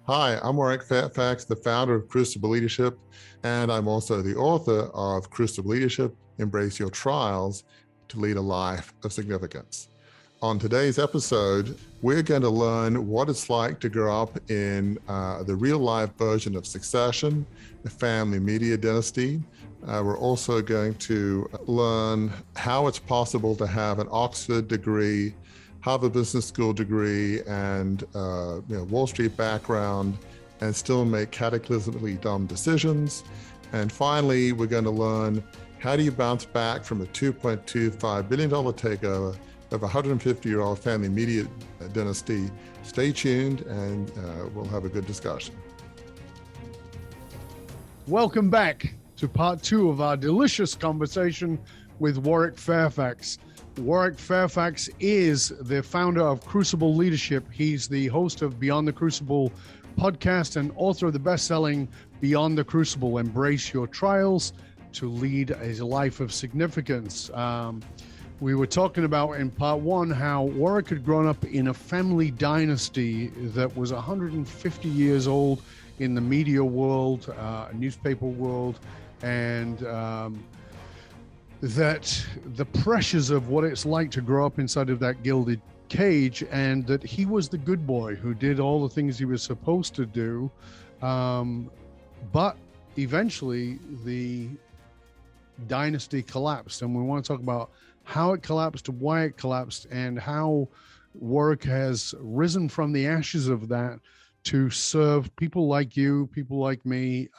Hi, I'm Warwick Fairfax, the founder of Crucible Leadership, and I'm also the author of Crucible Leadership, Embrace Your Trials to Lead a Life of Significance. On today's episode, we're going to learn what it's like to grow up in the real-life version of Succession, a family media dynasty. We're also going to learn how it's possible to have an Oxford degree, Harvard Business School degree, and Wall Street background, and still make cataclysmically dumb decisions. And finally, we're going to learn how do you bounce back from a $2.25 billion takeover of a 150-year-old family media dynasty. Stay tuned, and we'll have a good discussion. Welcome back to part two of our delicious conversation with Warwick Fairfax. Warwick Fairfax is the founder of Crucible Leadership. He's the host of Beyond the Crucible podcast and author of the bestselling Beyond the Crucible, Embrace Your Trials to Lead a Life of Significance. We were talking about in part one how Warwick had grown up in a family dynasty that was 150 years old in the media world, newspaper world, and that the pressures of what it's like to grow up inside of that gilded cage, and that he was the good boy who did all the things he was supposed to do. But eventually the dynasty collapsed, and we want to talk about how it collapsed, why it collapsed, and how Warwick has risen from the ashes of that to serve people like you, people like me,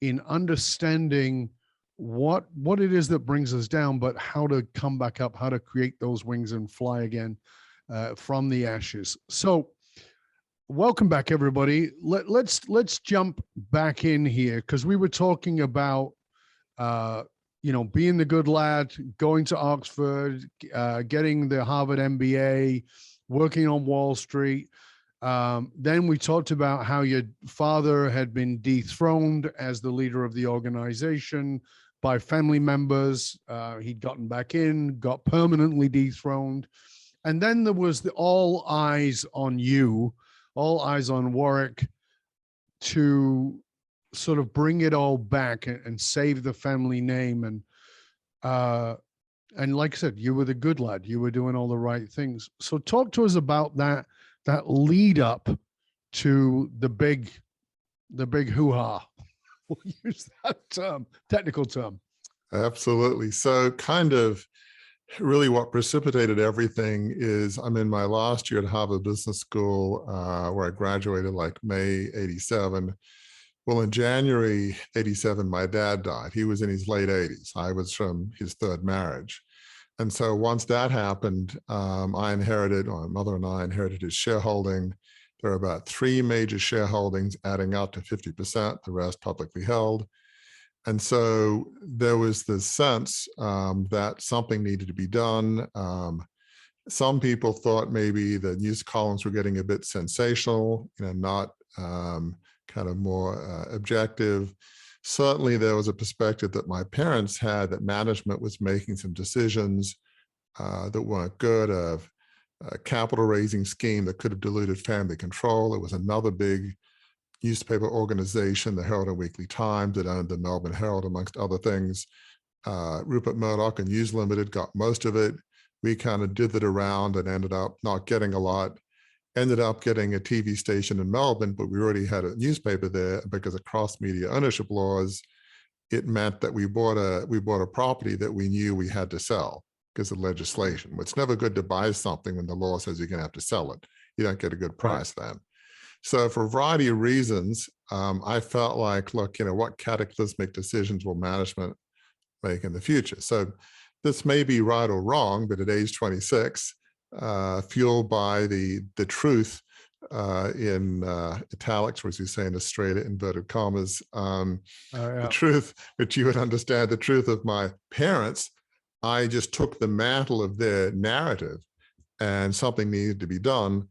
in understanding what it is that brings us down, but how to come back up, how to create those wings and fly again from the ashes. So welcome back, everybody. Let's jump back in here, because we were talking about being the good lad, going to Oxford, getting the Harvard MBA, working on Wall Street. Then we talked about how your father had been dethroned as the leader of the organization by family members. He'd gotten back in, got permanently dethroned. And then there was the all eyes on you, all eyes on Warwick, to sort of bring it all back and save the family name. And like I said, you were the good lad. You were doing all the right things. So talk to us about that lead up to the big hoo-ha. We'll use that term, technical term. Absolutely. So kind of really what precipitated everything is I'm in my last year at Harvard Business School, where I graduated like May 87. Well, in January 87, my dad died. He was in his late 80s. I was from his third marriage. And so once that happened, my mother and I inherited his shareholding. There are about 3 major shareholdings adding up to 50%, the rest publicly held. And so there was this sense that something needed to be done. Some people thought maybe the news columns were getting a bit sensational, not kind of more objective. Certainly there was a perspective that my parents had that management was making some decisions that weren't good, of a capital raising scheme that could have diluted family control. It was another big newspaper organization, the Herald and Weekly Times, that owned the Melbourne Herald, amongst other things. Rupert Murdoch and News Limited got most of it. We kind of dithered around and ended up not getting a lot. Ended up getting a TV station in Melbourne, but we already had a newspaper there. Because of cross-media ownership laws, it meant that we bought a property that we knew we had to sell because of legislation. It's never good to buy something when the law says you're going to have to sell it. You don't get a good price then. So for a variety of reasons, I felt like, look, what cataclysmic decisions will management make in the future? So this may be right or wrong, but at age 26, fueled by the truth in italics, or as you say in Australia, inverted commas, the truth, which you would understand, the truth of my parents, I just took the mantle of their narrative, and something needed to be done.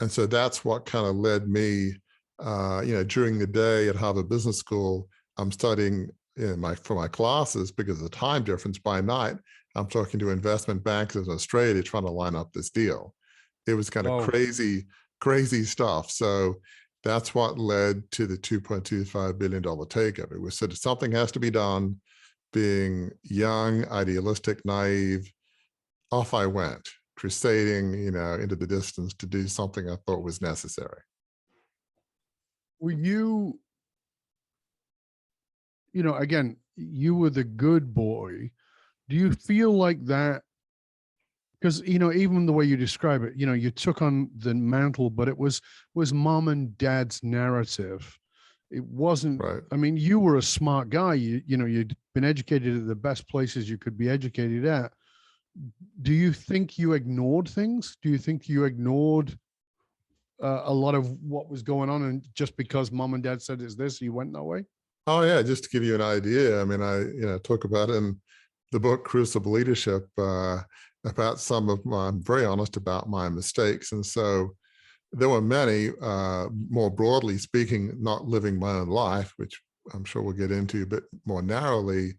And so that's what kind of led me, during the day at Harvard Business School, I'm studying for my classes, because of the time difference. By night, I'm talking to investment bankers in Australia trying to line up this deal. It was kind of crazy stuff. So That's what led to the $2.25 billion takeover. We said something has to be done. Being young, idealistic, naive, off I went, crusading, into the distance to do something I thought was necessary. Were you, again, you were the good boy. Do you feel like that? Because, even the way you describe it, you took on the mantle, but it was mom and dad's narrative. It wasn't, Right. I mean, you were a smart guy. You'd been educated at the best places you could be educated at. Do you think you ignored things? Do you think you ignored a lot of what was going on, and just because mom and dad said it's this, you went that way? Oh yeah, just to give you an idea. I mean, I talk about in the book Crucible Leadership about some of my, I'm very honest about my mistakes. And so there were many, more broadly speaking, not living my own life, which I'm sure we'll get into, but more narrowly,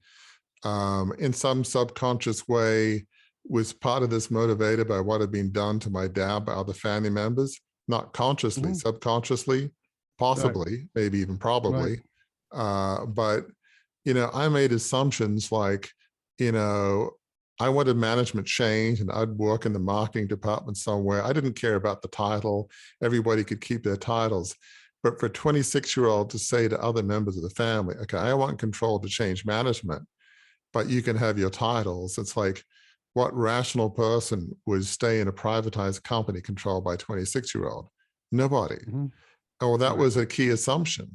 in some subconscious way, was part of this motivated by what had been done to my dad by other family members, not consciously, subconsciously, possibly, maybe even probably. But, I made assumptions like, I wanted management change and I'd work in the marketing department somewhere. I didn't care about the title. Everybody could keep their titles. But for a 26-year-old to say to other members of the family, okay, I want control to change management, but you can have your titles. It's like, what rational person would stay in a privatized company controlled by a 26-year-old? Nobody. Oh, that was a key assumption.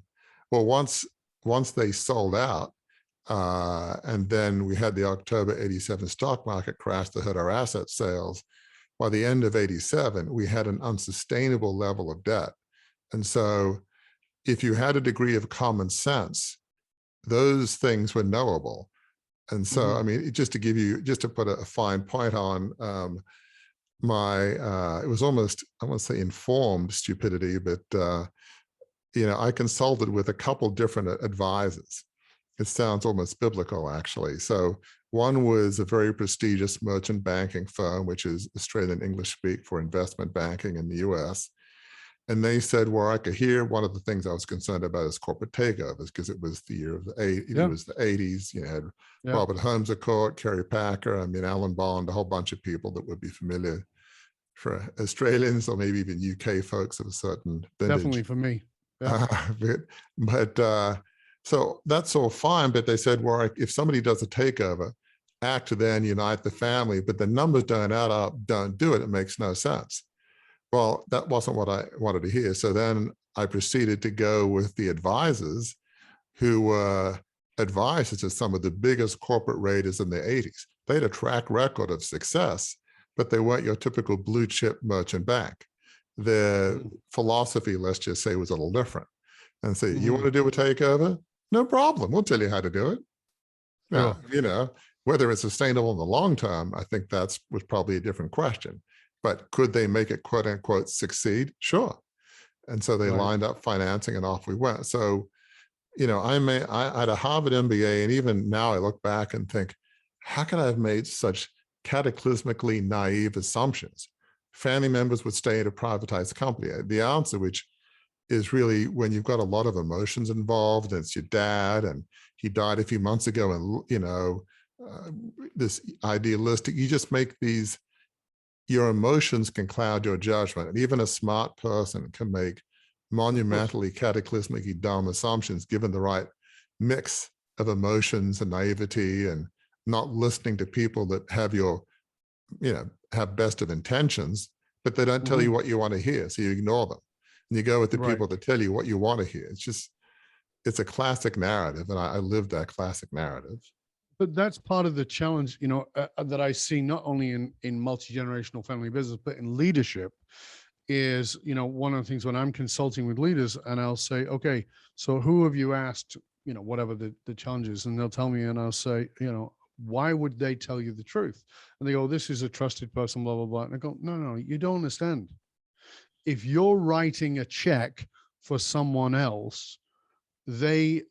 Well, once they sold out, and then we had the October 87 stock market crash that hurt our asset sales. By the end of 87, we had an unsustainable level of debt. And so if you had a degree of common sense, those things were knowable. And so, I mean, just to put a fine point on it was almost, I won't say informed stupidity, but, I consulted with a couple different advisors. It sounds almost biblical, actually. So one was a very prestigious merchant banking firm, which is Australian English speak for investment banking in the US. And they said, Warwick, here, one of the things I was concerned about is corporate takeovers, because it was the year of it was the 80s. You had Robert Holmes at court, Kerry Packer, Alan Bond, a whole bunch of people that would be familiar for Australians or maybe even UK folks of a certain vintage. Definitely for me. So that's all fine, but they said, well, if somebody does a takeover, act to then unite the family, but the numbers don't add up, don't do it, it makes no sense. Well, that wasn't what I wanted to hear. So then I proceeded to go with the advisors who were advisors to some of the biggest corporate raiders in the 80s. They had a track record of success, but they weren't your typical blue chip merchant bank. Their philosophy, let's just say, was a little different. And say, you want to do a takeover? No problem. We'll tell you how to do it. Now, whether it's sustainable in the long term, I think was probably a different question. But could they make it, quote unquote, succeed? Sure. And so they lined up financing and off we went. So, I had a Harvard MBA, and even now I look back and think, how can I have made such cataclysmically naive assumptions? Family members would stay at a privatized company. The answer, which is really when you've got a lot of emotions involved, and it's your dad, and he died a few months ago, and this idealistic, you just make these, your emotions can cloud your judgment, and even a smart person can make monumentally cataclysmically dumb assumptions given the right mix of emotions and naivety, and not listening to people that have have best of intentions, but they don't tell you what you want to hear, so you ignore them. And you go with the people that tell you what you want to hear. It's a classic narrative, and I live that classic narrative. But that's part of the challenge, that I see not only in multi-generational family business, but in leadership is, one of the things when I'm consulting with leaders, and I'll say, okay, so who have you asked, whatever the challenge is, and they'll tell me, and I'll say, why would they tell you the truth? And they go, this is a trusted person, blah, blah, blah. And I go, no, you don't understand. If you're writing a check for someone else, their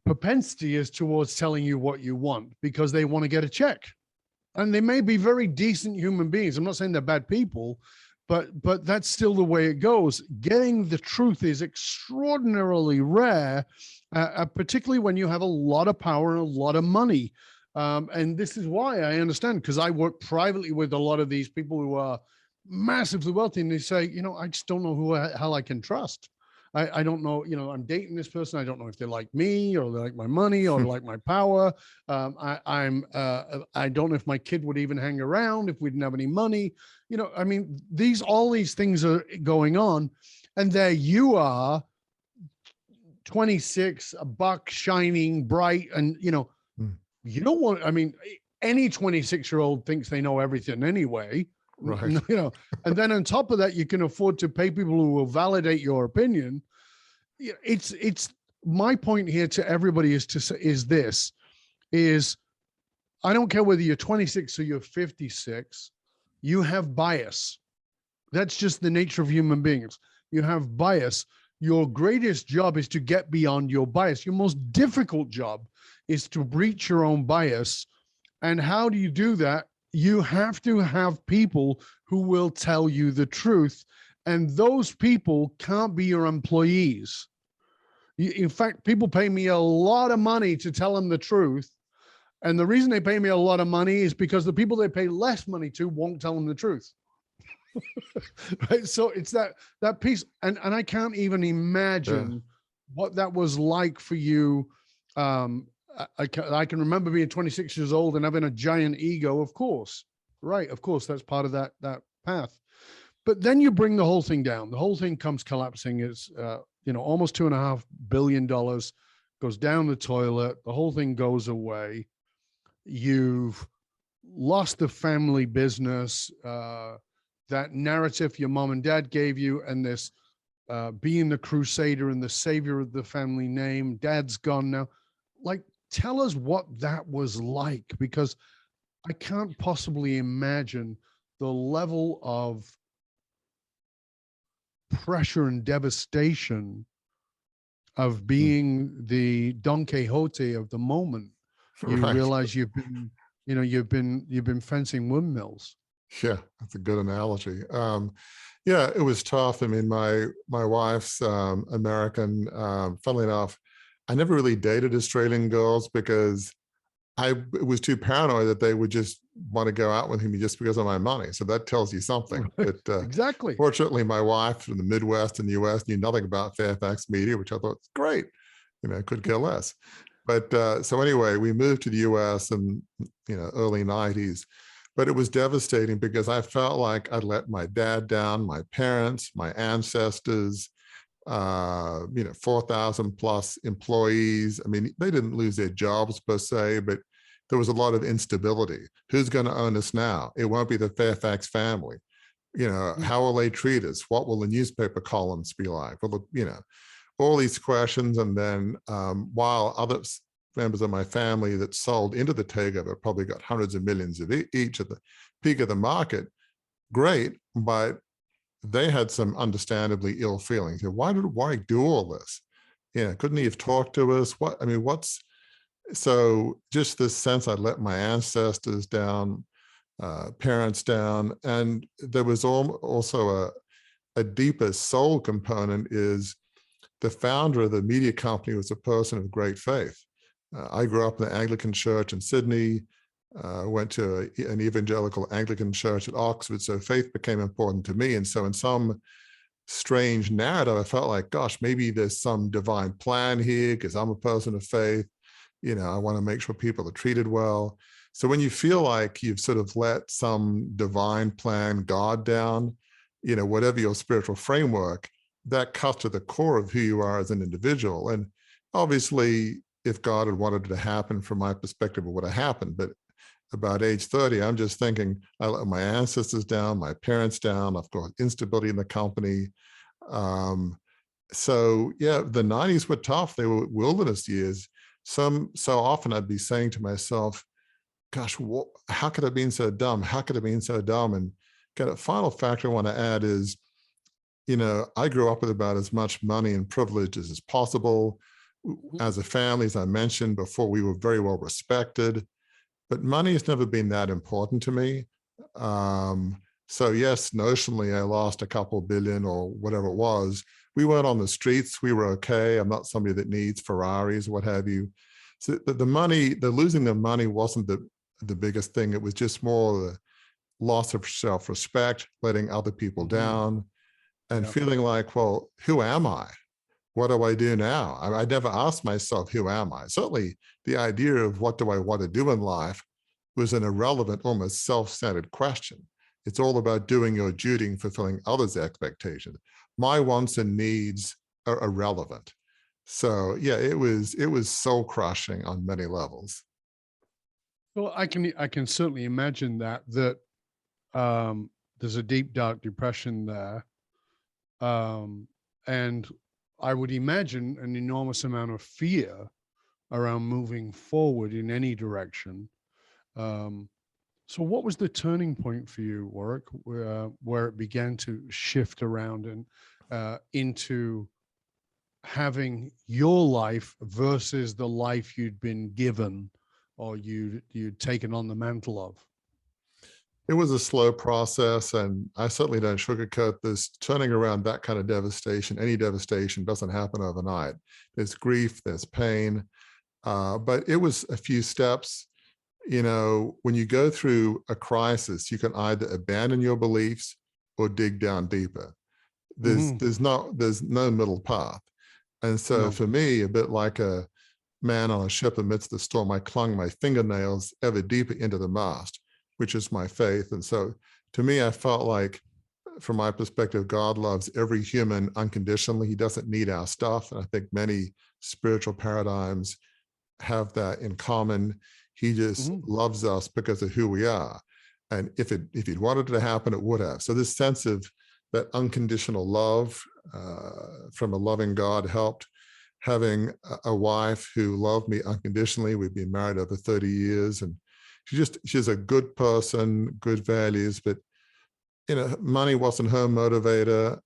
propensity is towards telling you what you want because they want to get a check. And they may be very decent human beings. I'm not saying they're bad people, but that's still the way it goes. Getting the truth is extraordinarily rare, particularly when you have a lot of power and a lot of money. And this is why I understand, because I work privately with a lot of these people who are massively wealthy, and they say, I just don't know who the hell I can trust. I don't know, I'm dating this person. I don't know if they like me or they like my money or like my power. I don't know if my kid would even hang around if we didn't have any money. I mean, all these things are going on, and there you are, 26, a buck, shining bright, and you don't want. I mean, any 26-year-old thinks they know everything anyway. Right. And then on top of that, you can afford to pay people who will validate your opinion. It's my point here to everybody is I don't care whether you're 26 or you're 56, you have bias. That's just the nature of human beings. You have bias. Your greatest job is to get beyond your bias. Your most difficult job is to breach your own bias. And how do you do that? You have to have people who will tell you the truth. And those people can't be your employees. In fact, people pay me a lot of money to tell them the truth. And the reason they pay me a lot of money is because the people they pay less money to won't tell them the truth. Right? So it's that piece. And I can't even imagine what that was like for you. I can remember being 26 years old and having a giant ego, of course. Right. Of course, that's part of that path. But then you bring the whole thing down. The whole thing comes collapsing. It's, almost $2.5 billion goes down the toilet. The whole thing goes away. You've lost the family business, that narrative your mom and dad gave you, and this being the crusader and the savior of the family name. Dad's gone now. Like, tell us what that was like, because I can't possibly imagine the level of pressure and devastation of being the Don Quixote of the moment. You realize you've been fencing windmills. Yeah, that's a good analogy. Yeah, it was tough. I mean, my wife's American. Funnily enough, I never really dated Australian girls because I was too paranoid that they would just want to go out with me just because of my money. So that tells you something. But exactly. Fortunately, my wife from the Midwest in the US knew nothing about Fairfax media, which I thought was great. Could care less. But so anyway, we moved to the US in early 90s. But it was devastating because I felt like I'd let my dad down, my parents, my ancestors, 4,000 plus employees. I mean, they didn't lose their jobs per se, but there was a lot of instability. Who's going to own us now? It won't be the Fairfax family. How will they treat us? What will the newspaper columns be like? Well, all these questions. And then while other members of my family that sold into the takeover probably got hundreds of millions of each at the peak of the market, great, but they had some understandably ill feelings. Why did Warwick do all this? Couldn't he have talked to us? So just this sense I let my ancestors down, parents down. And there was also a deeper soul component is the founder of the media company was a person of great faith. I grew up in the Anglican church in Sydney, went to an evangelical Anglican church at Oxford, so faith became important to me. And so in some strange narrative, I felt like, gosh, maybe there's some divine plan here because I'm a person of faith. I want to make sure people are treated well. So when you feel like you've sort of let some divine plan, God down, whatever your spiritual framework, that cuts to the core of who you are as an individual. And obviously, if God had wanted it to happen, from my perspective, it would have happened. But about age 30, I'm just thinking, I let my ancestors down, my parents down, of course, instability in the company. So yeah, the 90s were tough. They were wilderness years. So often I'd be saying to myself, gosh, how could I have been so dumb? How could I have been so dumb? And kind of final factor I want to add is, I grew up with about as much money and privileges as possible. As a family, as I mentioned before, we were very well respected. but money has never been that important to me. So yes, notionally, I lost a couple billion or whatever it was. We weren't on the streets. We were okay. I'm not somebody that needs Ferraris, what have you. So the money, the losing the money wasn't the biggest thing. It was just more the loss of self-respect, letting other people down, and feeling like, well, who am I? What do I do now? I never asked myself, who am I? Certainly the idea of what do I want to do in life was an irrelevant, almost self-centered question. It's all about doing your duty and fulfilling others' expectations. My wants and needs are irrelevant. So yeah, it was soul crushing on many levels. Well, I can certainly imagine that there's a deep, dark depression there. And I would imagine an enormous amount of fear around moving forward in any direction. So what was the turning point for you, Warwick, where it began to shift around and into having your life versus the life you'd been given or you'd taken on the mantle of? It was a slow process, and I certainly don't sugarcoat this. Turning around that kind of devastation, any devastation, doesn't happen overnight. There's grief, there's pain, but it was a few steps. You know, when you go through a crisis, you can either abandon your beliefs or dig down deeper. There's no middle path. And so for me, a bit like a man on a ship amidst the storm, I clung my fingernails ever deeper into the mast, which is my faith. And so to me, I felt like, from my perspective, God loves every human unconditionally. He doesn't need our stuff. And I think many spiritual paradigms have that in common. He just loves us because of who we are. And if he'd wanted it to happen, it would have. So this sense of that unconditional love from a loving God helped. Having a wife who loved me unconditionally. We've been married over 30 years, and she's a good person, good values, but you know, money wasn't her motivator.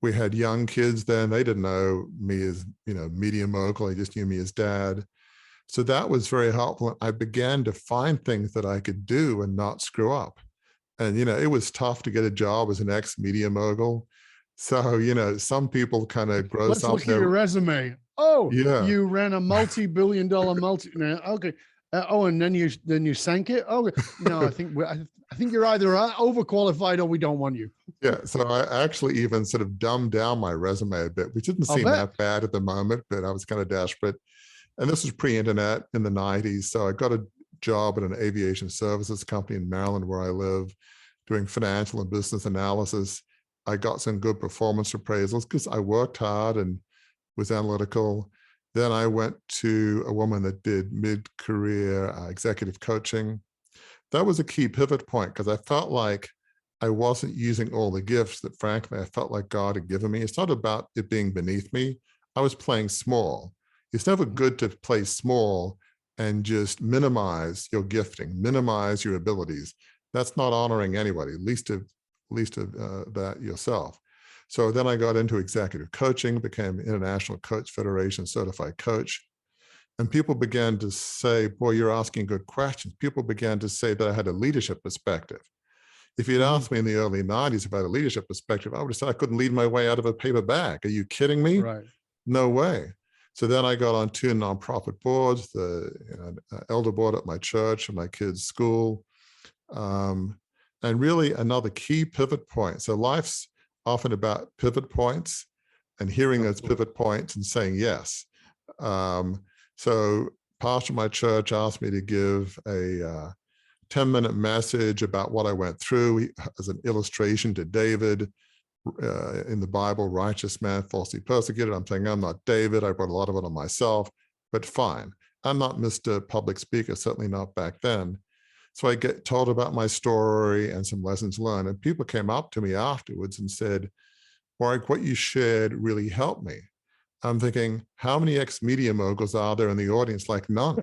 We had young kids then. They didn't know me as, you know, media mogul. They just knew me as dad. So that was very helpful. I began to find things that I could do and not screw up. And, you know, it was tough to get a job as an ex-media mogul. So, you know, some people kind of gross Let's up. look at your resume. Oh, yeah. You ran a multi-billion-dollar okay. And then you sank it. Oh no, I think you're either overqualified or we don't want you. Yeah, so I actually even sort of dumbed down my resume a bit, which didn't seem that bad at the moment, but I was kind of desperate. And this was pre-internet in the 90s. So I got a job at an aviation services company in Maryland where I live, doing financial and business analysis. I got some good performance appraisals because I worked hard and was analytical. Then I went to a woman that did mid-career executive coaching. That was a key pivot point because I felt like I wasn't using all the gifts that, frankly, I felt like God had given me. It's not about it being beneath me. I was playing small. It's never good to play small and just minimize your gifting, minimize your abilities. That's not honoring anybody, least of that yourself. So then I got into executive coaching, became International Coach Federation certified coach. And people began to say, boy, you're asking good questions. People began to say that I had a leadership perspective. If you'd asked me in the early 90s about a leadership perspective, I would have said I couldn't lead my way out of a paper bag. Are you kidding me? Right. No way. So then I got on 2 nonprofit boards, the elder board at my church and my kids' school. And really another key pivot point. So life's often about pivot points and hearing those pivot points and saying yes. So pastor of my church asked me to give a 10-minute message about what I went through as an illustration to David in the Bible, righteous man, falsely persecuted. I'm saying I'm not David. I brought a lot of it on myself, but fine. I'm not Mr. Public Speaker, certainly not back then. So I get told about my story and some lessons learned. And people came up to me afterwards and said, Warwick, what you shared really helped me. I'm thinking, how many ex-media moguls are there in the audience? Like none.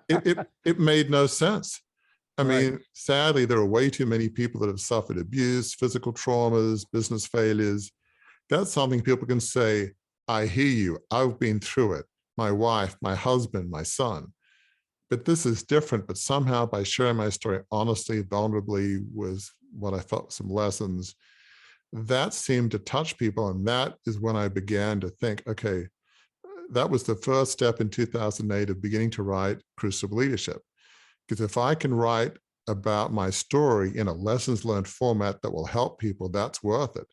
It made no sense. I mean, sadly, there are way too many people that have suffered abuse, physical traumas, business failures. That's something people can say, I hear you, I've been through it. My wife, my husband, my son. but this is different. But somehow by sharing my story honestly, vulnerably, was what I felt some lessons that seemed to touch people. And that is when I began to think, okay, that was the first step in 2008 of beginning to write Crucible Leadership. Because if I can write about my story in a lessons learned format that will help people, that's worth it.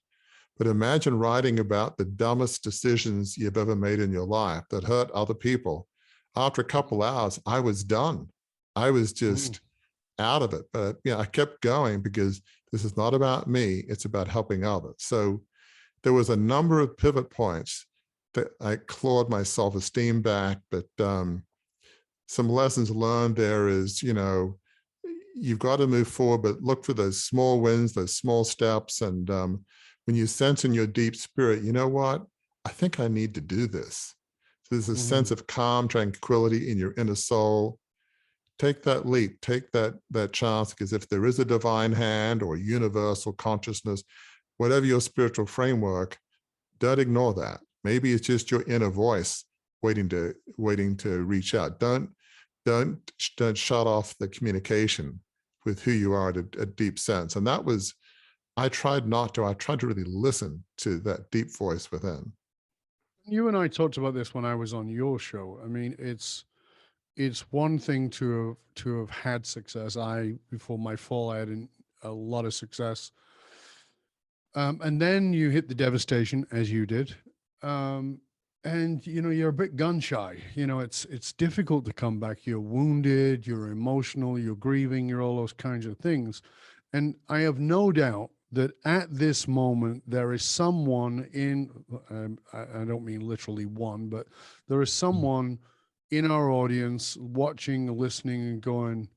But imagine writing about the dumbest decisions you've ever made in your life that hurt other people. After a couple hours, I was done. I was just out of it. But I kept going because this is not about me. It's about helping others. So there was a number of pivot points that I clawed my self-esteem back. But some lessons learned there is, you've got to move forward, but look for those small wins, those small steps. And when you sense in your deep spirit, you know what? I think I need to do this. So there's a sense of calm, tranquility in your inner soul. Take that leap, take that chance, because if there is a divine hand or universal consciousness, whatever your spiritual framework, don't ignore that. Maybe it's just your inner voice waiting to reach out. Don't shut off the communication with who you are at a deep sense. And that was, I tried not to. I tried to really listen to that deep voice within. You and I talked about this when I was on your show. I mean, it's one thing to have had success. Before my fall, I had a lot of success. And then you hit the devastation, as you did. And you're a bit gun shy. It's difficult to come back. You're wounded, you're emotional, you're grieving, you're all those kinds of things. And I have no doubt that at this moment there is someone in, I don't mean literally one, but there is someone in our audience watching, listening, and going,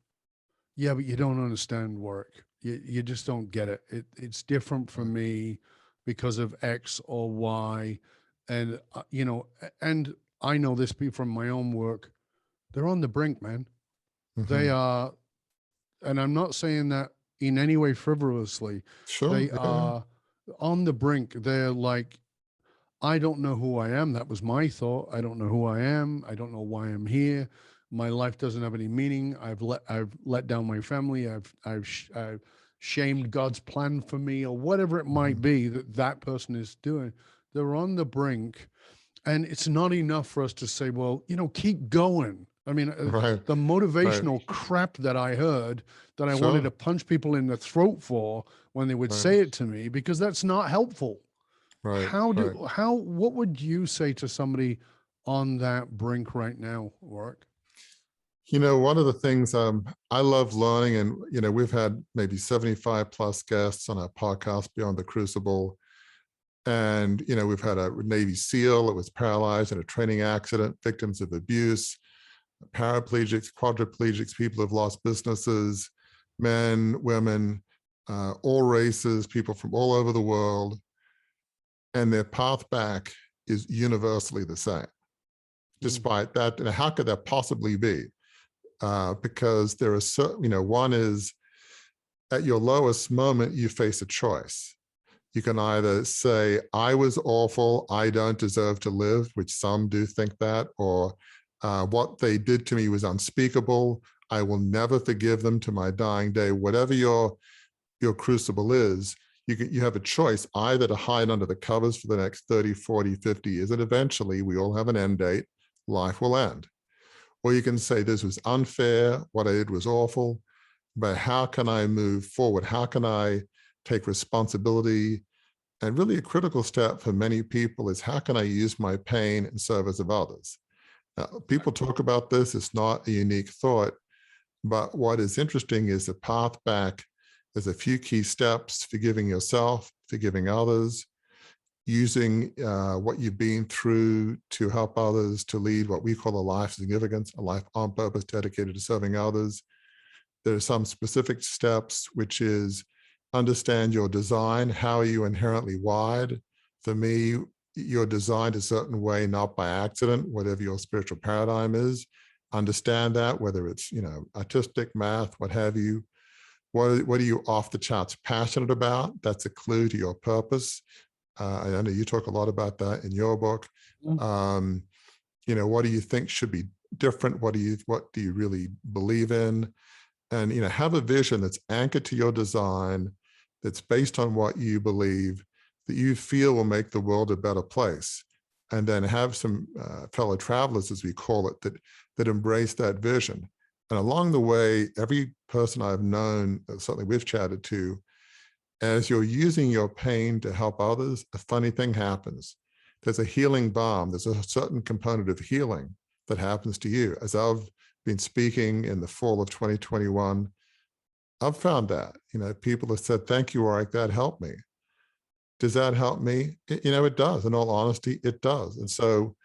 yeah, but you don't understand, Warwick. You just don't get it. It's different for me because of X or Y. And, and I know this from my own work. They're on the brink, man. They are, and I'm not saying that in any way frivolously. Sure. They are on the brink. They're like, I don't know who I am. That was my thought. I don't know who I am. I don't know why I'm here. My life doesn't have any meaning. I've let down my family. I've shamed God's plan for me, or whatever it might be that person is doing. They're on the brink, and it's not enough for us to say, well, keep going. I mean, the motivational crap that I heard that I wanted to punch people in the throat for when they would say it to me, because that's not helpful. What would you say to somebody on that brink right now, Warwick? One of the things I love learning, and we've had maybe 75 plus guests on our podcast, Beyond the Crucible. And, we've had a Navy SEAL that was paralyzed in a training accident, victims of abuse, paraplegics, quadriplegics, people who've lost businesses, men, women, all races, people from all over the world. And their path back is universally the same. Despite that, how could that possibly be? Because there are certain, one is at your lowest moment, you face a choice. You can either say, I was awful, I don't deserve to live, which some do think that, or what they did to me was unspeakable. I will never forgive them to my dying day. Whatever your crucible is, you have a choice either to hide under the covers for the next 30, 40, 50 years, and eventually we all have an end date, life will end. Or you can say, this was unfair, what I did was awful, but how can I move forward? How can I take responsibility? And really a critical step for many people is, how can I use my pain in service of others? Now, people talk about this, it's not a unique thought, but what is interesting is the path back. There's a few key steps: forgiving yourself, forgiving others, using what you've been through to help others, to lead what we call a life of significance, a life on purpose dedicated to serving others. There are some specific steps, which is understand your design. How are you inherently wired? For me, you're designed a certain way, not by accident, whatever your spiritual paradigm is. Understand that, whether it's, artistic, math, what have you. What are you off the charts passionate about? That's a clue to your purpose. I know you talk a lot about that in your book. What do you think should be different? What do you really believe in? And, have a vision that's anchored to your design, that's based on what you believe, that you feel will make the world a better place. And then have some fellow travelers, as we call it, that embrace that vision. And along the way, every person I've known, certainly we've chatted to, as you're using your pain to help others, a funny thing happens. There's a healing balm. There's a certain component of healing that happens to you. As I've been speaking in the fall of 2021, I've found that, people have said, thank you, Warwick, that helped me. Does that help me? It does. In all honesty, it does. And so,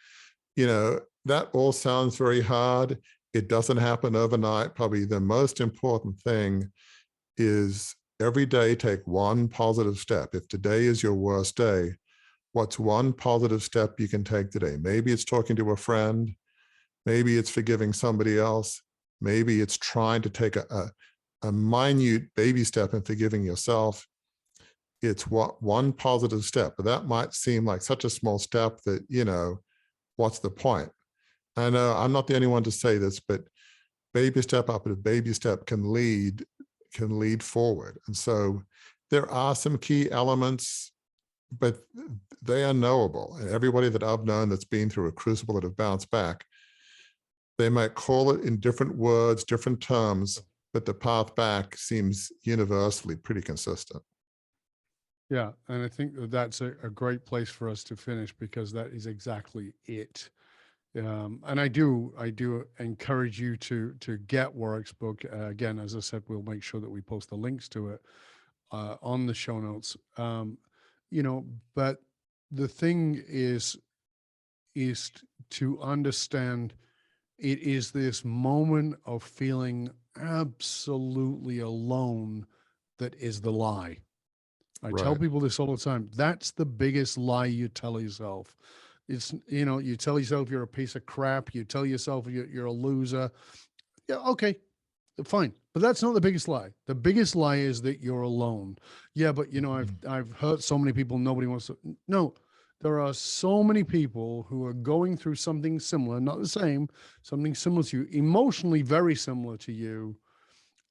that all sounds very hard. It doesn't happen overnight. Probably the most important thing is every day take one positive step. If today is your worst day, what's one positive step you can take today? Maybe it's talking to a friend. Maybe it's forgiving somebody else. Maybe it's trying to take a minute baby step in forgiving yourself. It's one positive step, but that might seem like such a small step that, what's the point? I know I'm not the only one to say this, but baby step up and a baby step can lead forward. And so there are some key elements, but they are knowable. And everybody that I've known that's been through a crucible that have bounced back, they might call it in different words, different terms, but the path back seems universally pretty consistent. Yeah, and I think that's a great place for us to finish, because that is exactly it. And I do encourage you to get Warwick's book. Again, as I said, we'll make sure that we post the links to it on the show notes. But the thing is to understand it is this moment of feeling absolutely alone that is the lie. I tell people this all the time. That's the biggest lie you tell yourself. It's, you tell yourself you're a piece of crap. You tell yourself you're a loser. Yeah, okay, fine. But that's not the biggest lie. The biggest lie is that you're alone. Yeah, but I've hurt so many people. Nobody wants to. No, there are so many people who are going through something similar, not the same, something similar to you, emotionally very similar to you.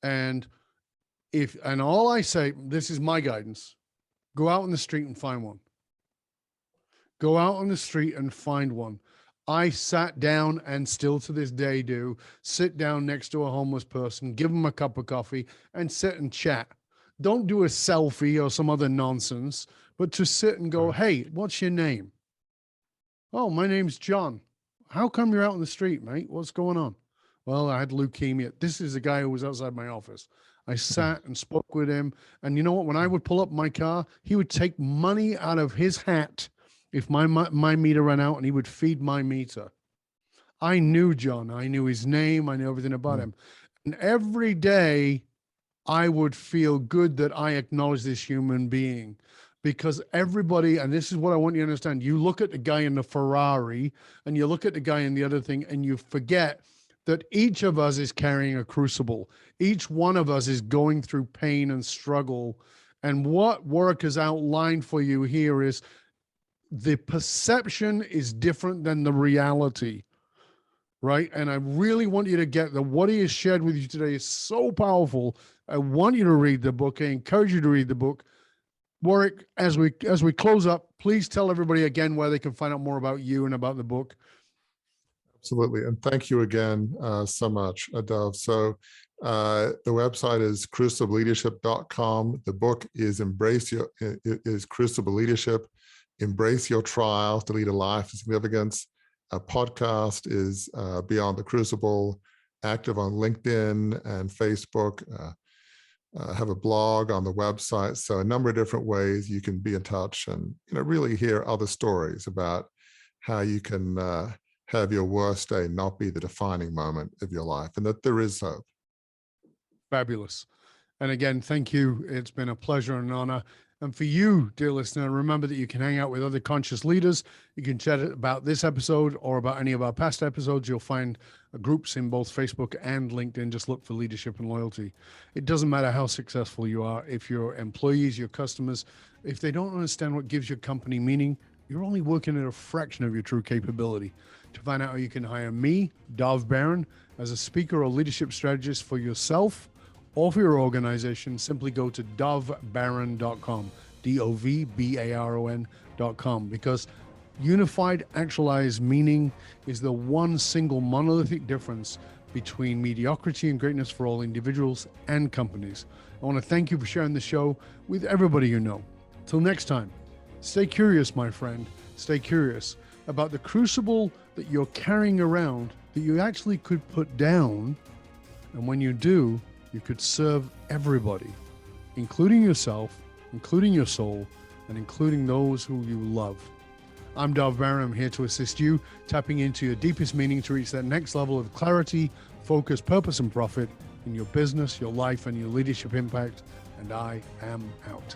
And all I say, this is my guidance. Go out on the street and find one. Go out on the street and find one. I sat down, and still to this day do, sit down next to a homeless person, give them a cup of coffee, and sit and chat. Don't do a selfie or some other nonsense, but to sit and go, hey, what's your name? Oh, my name's John. How come you're out on the street, mate? What's going on? Well, I had leukemia. This is a guy who was outside my office. I sat and spoke with him. And you know what? When I would pull up my car, he would take money out of his hat if my meter ran out, and he would feed my meter. I knew John. I knew his name. I knew everything about him. And every day I would feel good that I acknowledge this human being, because everybody, and this is what I want you to understand, you look at the guy in the Ferrari and you look at the guy in the other thing, and you forget that each of us is carrying a crucible. Each one of us is going through pain and struggle. And what Warwick has outlined for you here is the perception is different than the reality, right? And I really want you to get that what he has shared with you today is so powerful. I want you to read the book. I encourage you to read the book. Warwick, as we close up, please tell everybody again where they can find out more about you and about the book. Absolutely. And thank you again so much, Dov. So the website is crucibleleadership.com. The book is Crucible Leadership, Embrace Your Trials to Lead a Life of Significance. A podcast is Beyond the Crucible, active on LinkedIn and Facebook, have a blog on the website. So a number of different ways you can be in touch and really hear other stories about how you can have your worst day not be the defining moment of your life, and that there is hope. Fabulous. And again, thank you. It's been a pleasure and an honor. And for you, dear listener, remember that you can hang out with other conscious leaders. You can chat about this episode or about any of our past episodes. You'll find groups in both Facebook and LinkedIn. Just look for leadership and loyalty. It doesn't matter how successful you are. If your employees, your customers, if they don't understand what gives your company meaning, you're only working at a fraction of your true capability. To find out how you can hire me, Dov Baron, as a speaker or leadership strategist for yourself or for your organization, simply go to dovbaron.com, DOVBARON.com, because unified actualized meaning is the one single monolithic difference between mediocrity and greatness for all individuals and companies. I want to thank you for sharing the show with everybody you know. Till next time, stay curious, my friend. Stay curious about the crucible that you're carrying around that you actually could put down. And when you do, you could serve everybody, including yourself, including your soul, and including those who you love. I'm Dov Baron. I'm here to assist you, tapping into your deepest meaning to reach that next level of clarity, focus, purpose, and profit in your business, your life, and your leadership impact. And I am out.